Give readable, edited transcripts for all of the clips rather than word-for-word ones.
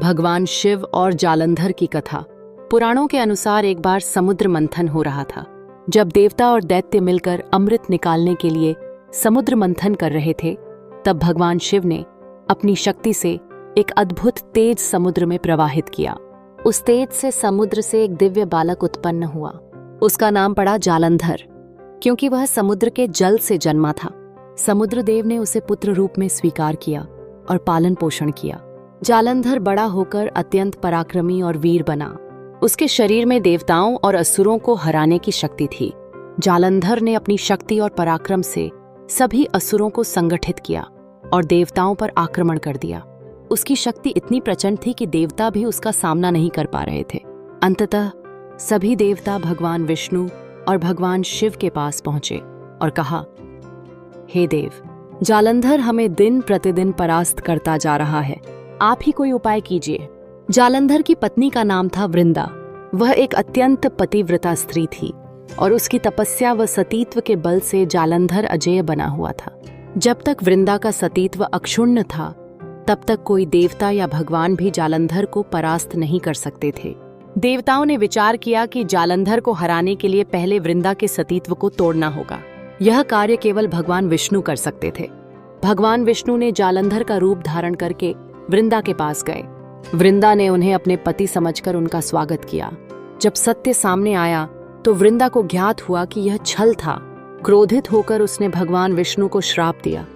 भगवान शिव और जालंधर की कथा। पुराणों के अनुसार एक बार समुद्र मंथन हो रहा था। जब देवता और दैत्य मिलकर अमृत निकालने के लिए समुद्र मंथन कर रहे थे, तब भगवान शिव ने अपनी शक्ति से एक अद्भुत तेज समुद्र में प्रवाहित किया। उस तेज से समुद्र से एक दिव्य बालक उत्पन्न हुआ। उसका नाम पड़ा जालंधर, क्योंकि वह समुद्र के जल से जन्मा था। समुद्र देव ने उसे पुत्र रूप में स्वीकार किया और पालन पोषण किया। जालंधर बड़ा होकर अत्यंत पराक्रमी और वीर बना। उसके शरीर में देवताओं और असुरों को हराने की शक्ति थी। जालंधर ने अपनी शक्ति और पराक्रम से सभी असुरों को संगठित किया और देवताओं पर आक्रमण कर दिया। उसकी शक्ति इतनी प्रचंड थी कि देवता भी उसका सामना नहीं कर पा रहे थे। अंततः सभी देवता भगवान विष्णु और भगवान शिव के पास पहुंचे और कहा, हे देव, जालंधर हमें दिन प्रतिदिन परास्त करता जा रहा है, आप ही कोई उपाय कीजिए। जालंधर की पत्नी का नाम था वृंदा। वह एक अत्यंत पतिव्रता स्त्री थी और उसकी तपस्या व सतीत्व के बल से जालंधर अजेय बना हुआ था। जब तक वृंदा का सतीत्व अक्षुण्ण था, तब तक कोई देवता या भगवान भी जालंधर को परास्त नहीं कर सकते थे। देवताओं ने विचार किया कि जालंधर को हराने के लिए पहले वृंदा के सतीत्व को तोड़ना होगा। यह कार्य केवल भगवान विष्णु कर सकते थे। भगवान विष्णु ने जालंधर का रूप धारण करके वृंदा के पास गए। वृंदा ने उन्हें अपने पति समझकर उनका स्वागत किया। जब सत्य सामने आया तो वृंदा को ज्ञात हुआ कि यह छल था। क्रोधित होकर उसने भगवान विष्णु को श्राप दिया,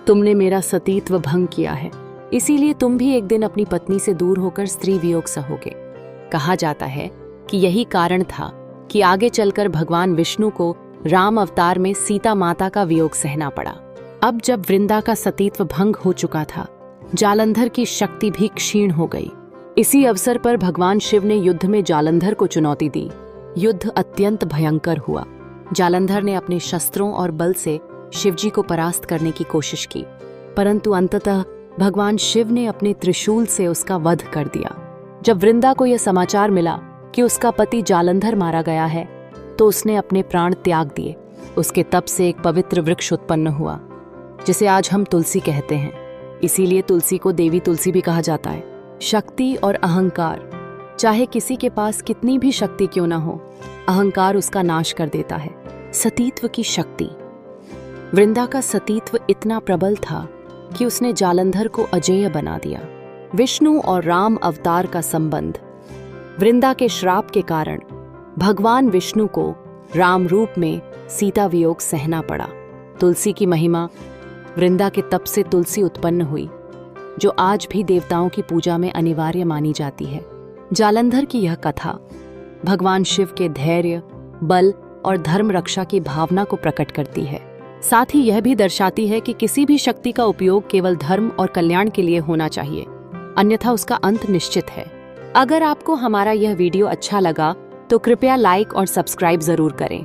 तुमने मेरा सतीत्व भंग किया है, इसीलिए तुम भी एक दिन अपनी पत्नी से दूर होकर स्त्री वियोग सहोगे। कहा जाता है कि यही कारण था कि आगे चलकर भगवान विष्णु को राम अवतार में सीता माता का वियोग सहना पड़ा। अब जब वृंदा का सतीत्व भंग हो चुका था, जालंधर की शक्ति भी क्षीण हो गई। इसी अवसर पर भगवान शिव ने युद्ध में जालंधर को चुनौती दी। युद्ध अत्यंत भयंकर हुआ। जालंधर ने अपने शस्त्रों और बल से शिवजी को परास्त करने की कोशिश की, परंतु अंततः भगवान शिव ने अपने त्रिशूल से उसका वध कर दिया। जब वृंदा को यह समाचार मिला कि उसका पति जालंधर मारा गया है, तो उसने अपने प्राण त्याग दिए। उसके तप से एक पवित्र वृक्ष उत्पन्न हुआ, जिसे आज हम तुलसी कहते हैं। इसीलिए तुलसी को देवी तुलसी भी कहा जाता है। शक्ति और अहंकार, चाहे किसी के पास कितनी भी शक्ति क्यों ना हो, अहंकार उसका नाश कर देता है। सतीत्व की शक्ति। वृंदा का सतीत्व इतना प्रबल था कि उसने जालंधर को अजेय बना दिया। विष्णु और राम अवतार का संबंध। वृंदा के श्राप के कारण भगवान विष्णु को राम रूप में सीता वियोग सहना पड़ा। तुलसी की महिमा। वृंदा के तप से तुलसी उत्पन्न हुई, जो आज भी देवताओं की पूजा में अनिवार्य मानी जाती है। जालंधर की यह कथा भगवान शिव के धैर्य, बल और धर्म रक्षा की भावना को प्रकट करती है। साथ ही यह भी दर्शाती है कि किसी भी शक्ति का उपयोग केवल धर्म और कल्याण के लिए होना चाहिए, अन्यथा उसका अंत निश्चित है। अगर आपको हमारा यह वीडियो अच्छा लगा तो कृपया लाइक और सब्सक्राइब जरूर करें।